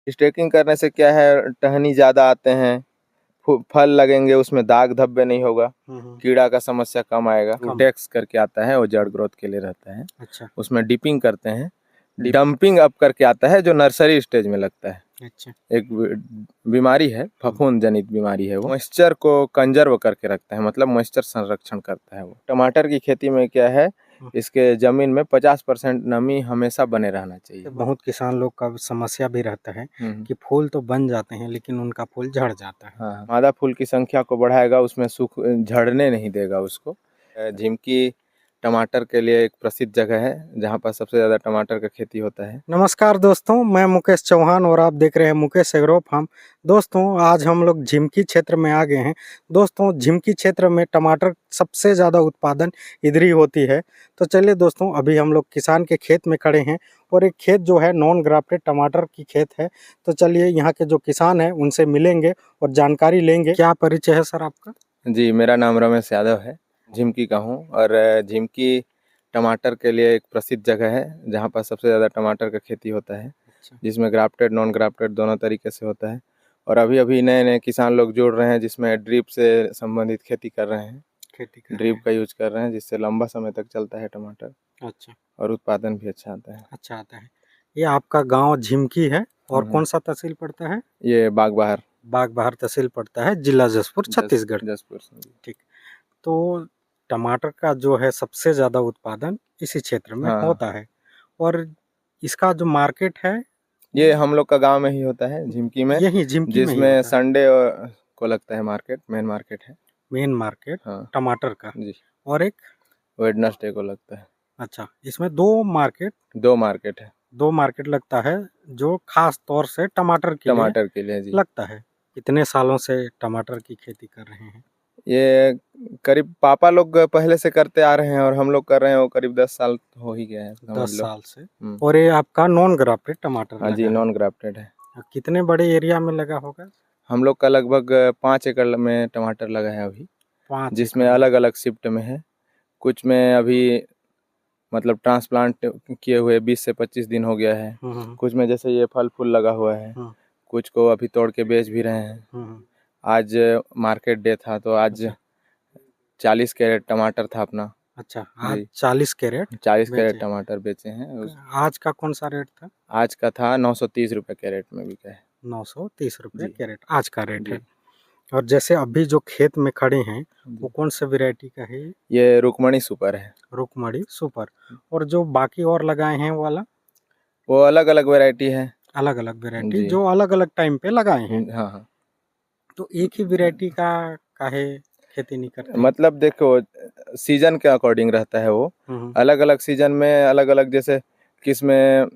Staking करने से क्या है, टहनी ज़्यादा आते हैं, फल लगेंगे, उसमें दाग धब्बे नहीं होगा, कीड़ा का समस्या कम आएगा। रूटेक्स करके आता है, वो जड़ ग्रोथ के लिए रहता है। अच्छा। उसमें डिपिंग करते हैं। डंपिंग अप करके आता है जो नर्सरी स्टेज में लगता है। अच्छा। एक बीमारी है, फफूंद जनित बीमारी है, वो मॉइस्चर को कंजर्व करके रखता है, मतलब मॉइस्चर संरक्षण करता है। वो टमाटर की खेती में क्या है, इसके जमीन में 50% नमी हमेशा बने रहना चाहिए। बहुत किसान लोग का समस्या भी रहता है कि फूल तो बन जाते हैं लेकिन उनका फूल झड़ जाता है। हाँ, मादा फूल की संख्या को बढ़ाएगा, उसमें सूख झड़ने नहीं देगा उसको। झिमकी टमाटर के लिए एक प्रसिद्ध जगह है जहाँ पर सबसे ज़्यादा टमाटर का खेती होता है। नमस्कार दोस्तों, मैं मुकेश चौहान और आप देख रहे हैं मुकेश एग्रो फार्म। दोस्तों, आज हम लोग झिमकी क्षेत्र में आ गए हैं। दोस्तों, झिमकी क्षेत्र में टमाटर सबसे ज़्यादा उत्पादन इधर ही होती है। तो चलिए दोस्तों, अभी हम लोग किसान के खेत में खड़े हैं और एक खेत जो है नॉन ग्राफ्टेड टमाटर की खेत है। तो चलिए यहाँ के जो किसान हैं उनसे मिलेंगे और जानकारी लेंगे। क्या परिचय है सर आपका? जी, मेरा नाम रमेश यादव है, झिमकी का हूँ। और झिमकी टमाटर के लिए एक प्रसिद्ध जगह है जहाँ पर सबसे ज़्यादा टमाटर का खेती होता है, जिसमें ग्राफ्टेड नॉन ग्राफ्टेड दोनों तरीके से होता है। और अभी अभी नए नए किसान लोग जुड़ रहे हैं जिसमें ड्रिप से संबंधित खेती कर रहे हैं। ड्रिप का यूज कर रहे हैं जिससे लंबा समय तक चलता है टमाटर। अच्छा। और उत्पादन भी अच्छा आता है। अच्छा आता है। ये आपका गांव झिमकी है और कौन सा तहसील पड़ता है? ये बागबाहर तहसील पड़ता है, जिला जसपुर, छत्तीसगढ़। जसपुर। ठीक। तो टमाटर का जो है सबसे ज़्यादा उत्पादन इसी क्षेत्र में होता है। और इसका जो मार्केट है ये हम लोग का गांव में ही होता है, झिमकी में, यही झिमकी में ही जिसमें होता है। संडे को लगता है मार्केट, मेन मार्केट है। मेन मार्केट टमाटर का जी। और एक वेडनेसडे को लगता है। अच्छा, इसमें दो मार्केट है। दो मार्केट लगता है जो खास तौर से टमाटर के लिए जी लगता है। कितने सालों से टमाटर की खेती कर रहे हैं? ये करीब पापा लोग पहले से करते आ रहे हैं और हम लोग कर रहे हैं, वो करीब 10 साल हो ही गया है, समझ 10 लो। साल से। और ये आपका नॉन ग्राफ्टेड टमाटर हाँ जी, नॉन ग्राफ्टेड है। कितने बड़े एरिया में लगा होगा? हम लोग का लगभग 5 एकड़ में टमाटर लगा है अभी, जिसमें अलग अलग शिफ्ट में है। कुछ में अभी मतलब ट्रांसप्लांट किए हुए 20 से 25 दिन हो गया है। कुछ में जैसे ये फल फूल लगा हुआ है, कुछ को अभी तोड़ के बेच भी रहे हैं। आज मार्केट डे था तो आज 40 कैरेट टमाटर था अपना। अच्छा, आज 40 कैरेट टमाटर बेचे हैं। आज का कौन सा रेट था? आज का था 930 रुपये कैरेट में बिका है। 930 रुपये कैरेट आज का रेट है। और जैसे अभी जो खेत में खड़े हैं वो कौन से वैरायटी का है? ये रुक्मणी सुपर है। रुक्मणी सुपर। और जो बाकी और लगाए हैं वाला? वो अलग अलग वैरायटी है। अलग अलग वैरायटी जो अलग अलग टाइम पे लगाए हैं। हाँ। तो एक ही वैरायटी का काहे खेती नहीं करते? मतलब देखो, सीजन के अकॉर्डिंग रहता है वो। अलग अलग सीजन में अलग अलग, जैसे किसमें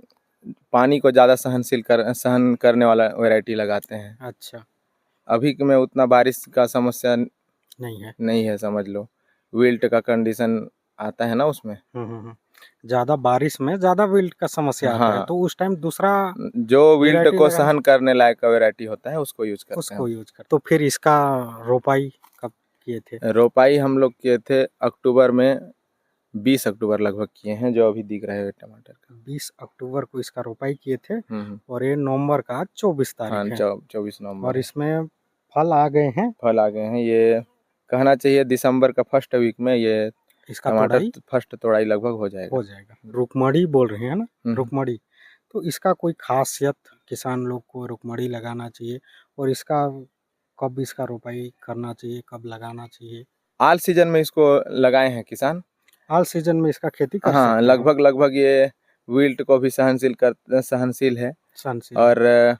पानी को ज़्यादा सहन करने वाला वैरायटी लगाते हैं। अच्छा। अभी में उतना बारिश का समस्या नहीं है समझ लो। विल्ट का कंडीशन आता है ना उसमें। ज़्यादा बारिश में ज़्यादा विल्ट का समस्या आता है, तो उस टाइम दूसरा जो विल्ट को सहन करने लायक का वैरायटी होता है उसको यूज करते हैं। तो फिर इसका रोपाई कब किए थे? रोपाई हम लोग किए थे अक्टूबर में, 20 अक्टूबर लगभग किए हैं, जो अभी दिख रहा है टमाटर का। 20 अक्टूबर को इसका रोपाई किए थे और ये नवंबर का 24 तारीख है। 24 नवंबर। और इसमें फल आ गए हैं। ये कहना चाहिए दिसंबर का फर्स्ट वीक में ये इसका टमाटर फर्स्ट तोड़ाई लगभग हो जाएगा। रुक्मणी बोल रहे हैं ना? रुक्मणी। तो इसका कोई खासियत किसान लोग को रुक्मणी लगाना चाहिए और इसका कब इसका रोपाई करना चाहिए, कब लगाना चाहिए? ऑल सीजन में इसको लगाए हैं किसान। ऑल सीजन में इसका खेती कर सकते हैं। लगभग ये विल्ट को भी सहनशील है। और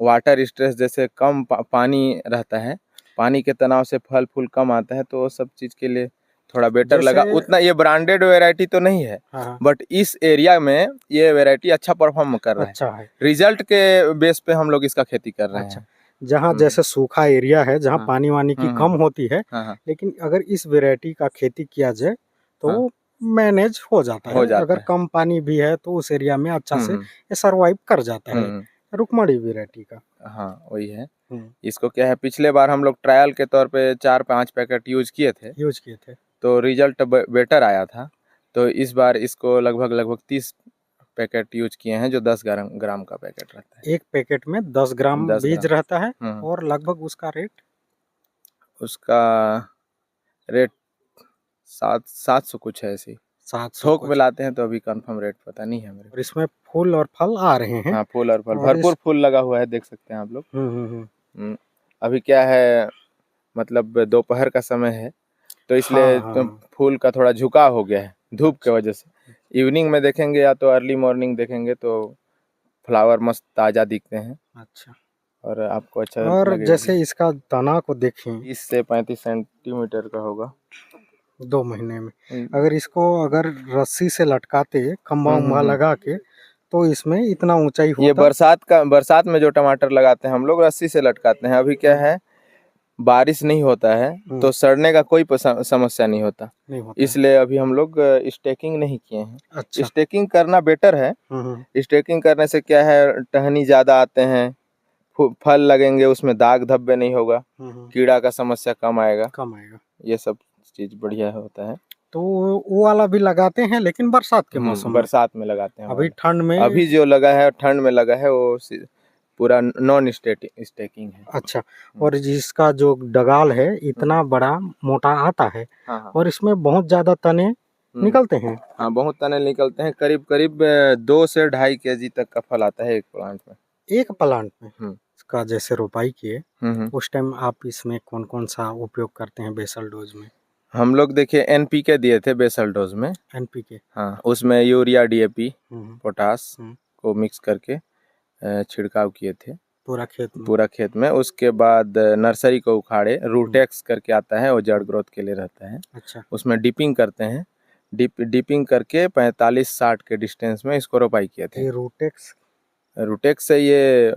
वाटर स्ट्रेस जैसे कम पानी रहता है, पानी के तनाव से फल फूल कम आता है, तो वो सब चीज़ के लिए थोड़ा बेटर लगा। उतना ये ब्रांडेड वैरायटी तो नहीं है, बट इस एरिया में ये वैरायटी अच्छा परफॉर्म कर रहा है। रिजल्ट के बेस पे हम लोग इसका खेती कर रहे हैं। जहाँ जैसे सूखा एरिया है, जहाँ पानी वानी की कम होती है, लेकिन अगर इस वैरायटी का खेती किया जाए तो मैनेज हो जाता है। अगर कम पानी भी है तो उस एरिया में अच्छा से ये सर्वाइव कर जाता है। रुक्मणी वैरायटी का। हाँ, वही है। इसको क्या है, पिछले बार हम लोग ट्रायल के तौर पे 4-5 पैकेट यूज किए थे तो रिजल्ट बेटर आया था। तो इस बार इसको लगभग 30 पैकेट यूज किए हैं जो 10 ग्राम का पैकेट रहता है। एक पैकेट में 10 ग्राम 10 बीज ग्राम। रहता है और लगभग उसका उसका रेट 700 कुछ है। ऐसे 700 थोक में लाते हैं तो अभी कंफर्म रेट पता नहीं है मेरे और इसमें फूल और फल आ रहे हैं। हाँ, फूल और फल और भरपूर फूल लगा हुआ है, देख सकते हैं आप लोग। अभी क्या है, मतलब दोपहर का समय है तो इसलिए तो फूल का थोड़ा झुकाव हो गया है धूप के वजह से। इवनिंग में देखेंगे या तो अर्ली मॉर्निंग देखेंगे तो फ्लावर मस्त ताजा दिखते हैं। अच्छा, और आपको अच्छा और लगेगा। जैसे इसका तना को देखें 30 से 35 सेंटीमीटर का होगा 2 महीने में। अगर इसको अगर रस्सी से लटकाते खम्बा उम्बा लगा के तो इसमें इतना ऊंचाई होता। ये बरसात में जो टमाटर लगाते हैं हम लोग रस्सी से लटकाते हैं। अभी क्या है, बारिश नहीं होता है तो सड़ने का कोई समस्या नहीं होता, इसलिए अभी हम लोग स्टेकिंग नहीं किए हैं। अच्छा। स्टेकिंग करना बेटर है। स्टेकिंग करने से क्या है, टहनी ज्यादा आते हैं, फल लगेंगे, उसमें दाग धब्बे नहीं होगा, कीड़ा का समस्या कम आएगा, ये सब चीज बढ़िया होता है। तो वो वाला भी लगाते हैं लेकिन बरसात के मौसम बरसात में लगाते हैं। अभी ठंड में, अभी जो लगा है ठंड में लगा है वो पूरा नॉन स्टेकिंग है। अच्छा, और जिसका जो डगाल है इतना बड़ा मोटा आता है। हाँ। और इसमें बहुत ज्यादा तने निकलते हैं। हाँ, बहुत तने निकलते हैं। करीब करीब 2 से 2.5 kg तक का फल आता है एक प्लांट में। इसका जैसे रोपाई किए उस टाइम आप इसमें कौन कौन सा उपयोग करते हैं बेसल डोज में? हम लोग देखिए NPK दिए थे बेसल डोज में। NPK, हाँ, उसमें यूरिया DAP पोटास को मिक्स करके छिड़काव किए थे पूरा खेत में। उसके बाद नर्सरी को उखाड़े, रूटेक्स करके आता है, वो जड़ ग्रोथ के लिए रहता है। अच्छा। उसमें डिपिंग करते हैं, डिपिंग करके 45-60 के डिस्टेंस में इसको रोपाई किए थे। रूटेक्स से ये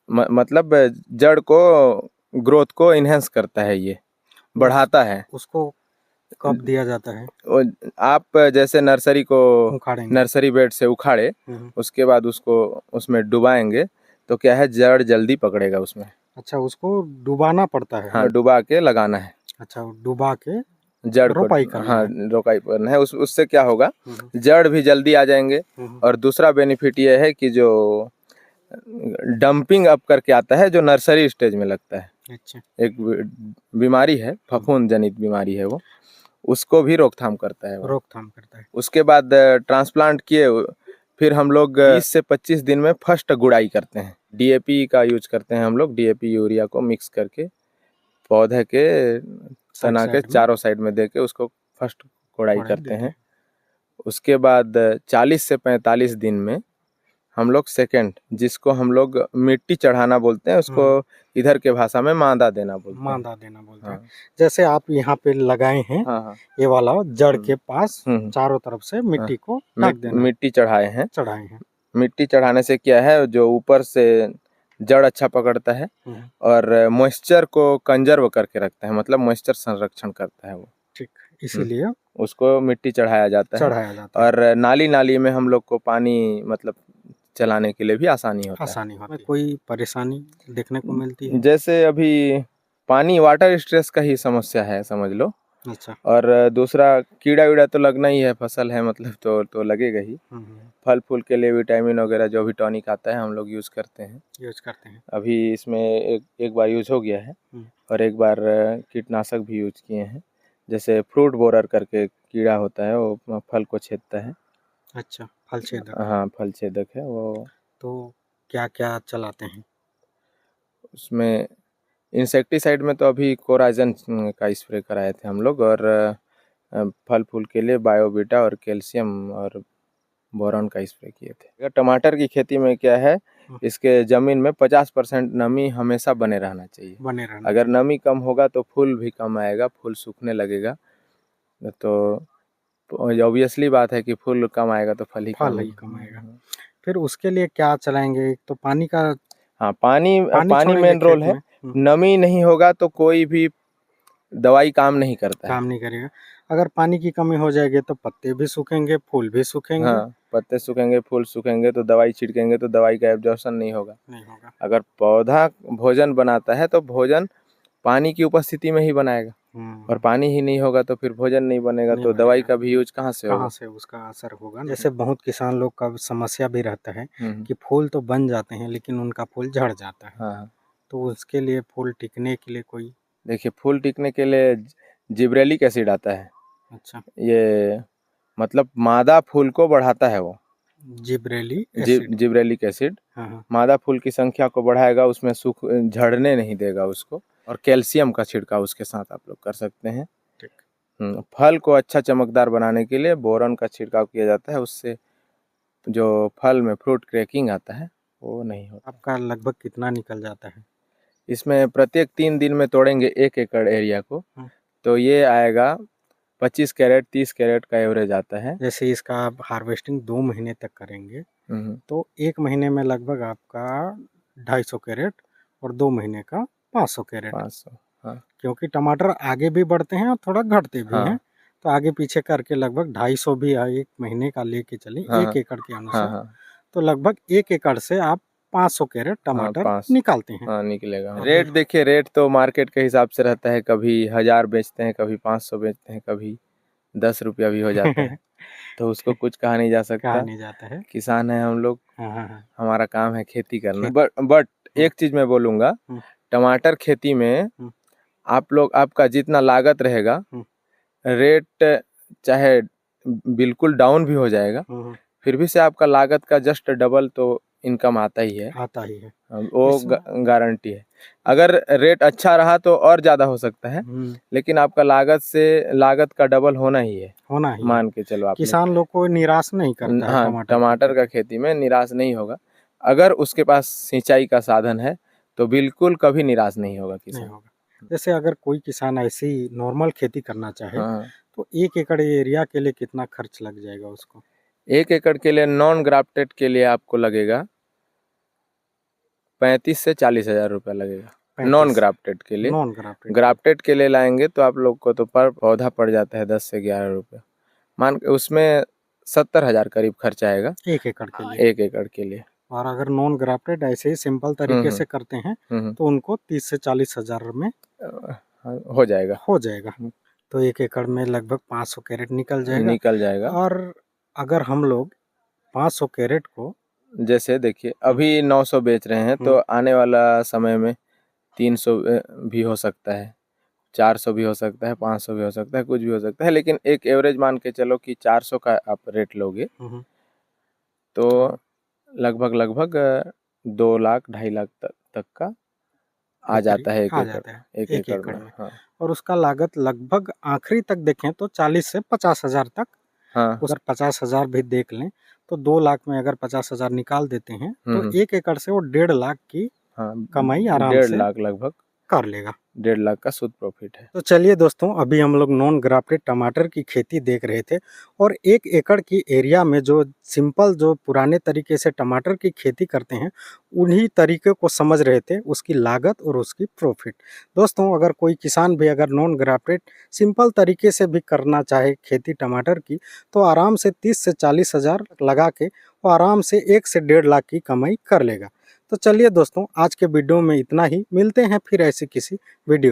मतलब जड़ को ग्रोथ को इनहेंस करता है, ये बढ़ाता है। उसको कब दिया जाता है? आप जैसे नर्सरी को नर्सरी बेड से उखाड़े, उसके बाद उसको उसमें डुबाएंगे तो क्या है, जड़ जल्दी पकड़ेगा उसमें। अच्छा, उसको डुबाना पड़ता है? हाँ, डुबा के लगाना है। अच्छा, डुबा के जड़ रोपाई करना है। रोपाई करना है। उससे क्या होगा, जड़ भी जल्दी आ जाएंगे। और दूसरा बेनिफिट ये है कि जो डंपिंग अप करके आता है, जो नर्सरी स्टेज में लगता है। अच्छा। एक बीमारी है, फफूंद जनित बीमारी है, वो उसको भी रोकथाम करता है। उसके बाद ट्रांसप्लांट किए, फिर हम लोग 20 से 25 दिन में फर्स्ट गुड़ाई करते हैं। DAP का यूज करते हैं हम लोग, DAP यूरिया को मिक्स करके पौधे के तना के चारों साइड में देके उसको फर्स्ट गुड़ाई करते हैं। उसके बाद 40 से 45 दिन में हम लोग सेकंड, जिसको हम लोग मिट्टी चढ़ाना बोलते हैं, उसको इधर के भाषा में मांदा देना बोलते हैं। जैसे आप यहाँ पे लगाए हैं। हाँ। ये वाला जड़ के पास चारों तरफ से मिट्टी को मिट्टी चढ़ाए हैं। मिट्टी चढ़ाने से क्या है, जो ऊपर से जड़ अच्छा पकड़ता है और मॉइस्चर को कंजर्व करके रखता है, मतलब मॉइस्चर संरक्षण करता है वो। ठीक, इसीलिए उसको मिट्टी चढ़ाया जाता है। और नाली नाली में हम लोग को पानी मतलब चलाने के लिए भी आसानी होता है। कोई परेशानी देखने को मिलती है? जैसे अभी पानी, वाटर स्ट्रेस का ही समस्या है समझ लो। अच्छा। और दूसरा कीड़ा वीड़ा तो लगना ही है, फसल है मतलब तो लगेगा ही। फल फूल के लिए विटामिन वगैरह जो भी टॉनिक आता है हम लोग यूज करते हैं। अभी इसमें एक बार यूज हो गया है और एक बार कीटनाशक भी यूज किए हैं। जैसे फ्रूट बोरर करके कीड़ा होता है, वो फल को छेदता है। अच्छा, फल छेदक। हाँ, फल छेदक है वो। तो क्या क्या चलाते हैं उसमें? इंसेक्टिसाइड में तो अभी कोराइजन का स्प्रे कराए थे हम लोग, और फल फूल के लिए बायोबीटा और कैल्शियम और बोरॉन का स्प्रे किए थे। टमाटर की खेती में क्या है, इसके जमीन में 50% नमी हमेशा बने रहना चाहिए। अगर नमी कम होगा तो फूल भी कम आएगा, फूल सूखने लगेगा। तो ऑब्वियसली बात है कि फूल कम आएगा तो फल ही कम आएगा। फिर उसके लिए क्या चलाएंगे? एक तो पानी का, हाँ, पानी मेन रोल है। नमी नहीं होगा तो कोई भी दवाई काम नहीं करेगा। अगर पानी की कमी हो जाएगी तो पत्ते भी सूखेंगे, फूल भी सूखेंगे। हाँ, पत्ते सूखेंगे, फूल सूखेंगे तो दवाई छिड़केंगे तो दवाई का एब्जॉर्प्शन नहीं होगा। अगर पौधा भोजन बनाता है तो भोजन पानी की उपस्थिति में ही बनाएगा। और पानी ही नहीं होगा तो फिर भोजन नहीं बनेगा, तो दवाई का भी यूज कहाँ से होगा? कहाँ से उसका असर होगा। जैसे बहुत किसान लोग का समस्या भी रहता है कि फूल तो बन जाते हैं लेकिन उनका फूल झड़ जाता है। हाँ, तो उसके लिए फूल टिकने के लिए कोई? देखिए फूल टिकने के लिए जिब्रेलिक एसिड आता है। अच्छा, ये मतलब मादा फूल को बढ़ाता है वो। जिब्रेलिक एसिड हाँ। मादा फूल की संख्या को बढ़ाएगा, उसमें सूख झड़ने नहीं देगा उसको। और कैल्शियम का छिड़काव उसके साथ आप लोग कर सकते हैं। फल को अच्छा चमकदार बनाने के लिए बोरॉन का छिड़काव किया जाता है, उससे जो फल में फ्रूट क्रैकिंग आता है वो नहीं होता। आपका लगभग कितना निकल जाता है? इसमें प्रत्येक 3 दिन में तोड़ेंगे 1 एकड़ एरिया को, तो ये आएगा 25 कैरेट 30 कैरेट का एवरेज आता है। जैसे इसका आप हार्वेस्टिंग 2 महीने तक करेंगे तो 1 महीने में लगभग आपका 250 कैरेट और 2 महीने का 500 कैरेट। 500, हाँ। क्योंकि टमाटर आगे भी बढ़ते हैं और थोड़ा घटते भी हैं, तो आगे पीछे करके लगभग 250 भी 1 महीने का लेके चलें 1 एकड़ के अनुसार, तो लगभग 1 एकड़ से आप 500 कैरेट टमाटर निकालते हैं। हाँ, निकलेगा। रेट देखिए, रेट तो मार्केट के हिसाब से रहता है, कभी 1000 बेचते हैं, कभी 500 बेचते हैं, कभी 10 रुपया भी हो जाता है। तो उसको कुछ कहा नहीं जा सकता। कहा नहीं जाता है। किसान है हम लोग, हमारा काम है खेती करना। बट एक चीज मैं बोलूँगा, टमाटर खेती में आप लोग, आपका जितना लागत रहेगा, रेट चाहे बिल्कुल डाउन भी हो जाएगा, फिर भी से आपका लागत का जस्ट डबल तो इनकम आता ही है। वो गारंटी है। अगर रेट अच्छा रहा तो और ज़्यादा हो सकता है, लेकिन आपका लागत का डबल होना ही है, मान के चलो आप। किसान लोग को निराश नहीं करता है। हाँ, टमाटर का खेती में निराश नहीं होगा। अगर उसके पास सिंचाई का साधन है तो बिल्कुल कभी निराश नहीं होगा किसान। जैसे अगर कोई किसान ऐसी नॉर्मल खेती करना चाहे तो 1 एकड़ एरिया के लिए कितना खर्च लग जाएगा उसको? 1 एकड़ के लिए नॉन ग्राफ्टेड के लिए आपको लगेगा 35 से 40 हजार रुपया लगेगा। नॉन ग्राफ्टेड के लिए। ग्राफ्टेड के लिए लाएंगे तो आप लोग को तो पर पौधा पड़ जाता है 10 से 11 रुपया। मान के उसमें 70,000 करीब खर्च आएगा 1 एकड़ के लिए। 1 एकड़ के लिए। और अगर नॉन ग्राफ्टेड ऐसे ही सिंपल तरीके से करते हैं तो उनको 30 से 40 हजार में हो जाएगा। तो 1 एकड़ में लगभग 500 कैरेट निकल जाएगा। और अगर हम लोग 500 कैरेट को, जैसे देखिए अभी 900 बेच रहे हैं, तो आने वाला समय में 300 भी हो सकता है, 400 भी हो सकता है, 500 भी हो सकता है, कुछ भी हो सकता है, लेकिन एक एवरेज मान के चलो कि 400 का आप रेट लोगे तो लगभग 2 लाख 2.5 लाख तक का आ जाता है एक एकड़ में। हाँ। और उसका लागत लगभग आखिरी तक देखें तो 40 से 50 हजार तक। अगर 50 हजार भी देख लें तो 2 लाख में अगर 50 हजार निकाल देते हैं तो 1 एकड़ से वो 1.5 लाख की कमाई आराम से 1.5 लाख लगभग कर लेगा। 1.5 लाख का शुद्ध प्रॉफिट है। तो चलिए दोस्तों, अभी हम लोग नॉन ग्राफ्टेड टमाटर की खेती देख रहे थे और 1 एकड़ की एरिया में जो सिंपल जो पुराने तरीके से टमाटर की खेती करते हैं उन्हीं तरीके को समझ रहे थे, उसकी लागत और उसकी प्रॉफिट। दोस्तों, अगर कोई किसान भी अगर नॉन ग्राफ्टेड सिंपल तरीके से भी करना चाहे खेती टमाटर की तो आराम से 30 से 40 हजार लगा के वो आराम से 1 से 1.5 लाख की कमाई कर लेगा। तो चलिए दोस्तों, आज के वीडियो में इतना ही। मिलते हैं फिर ऐसी किसी वीडियो में।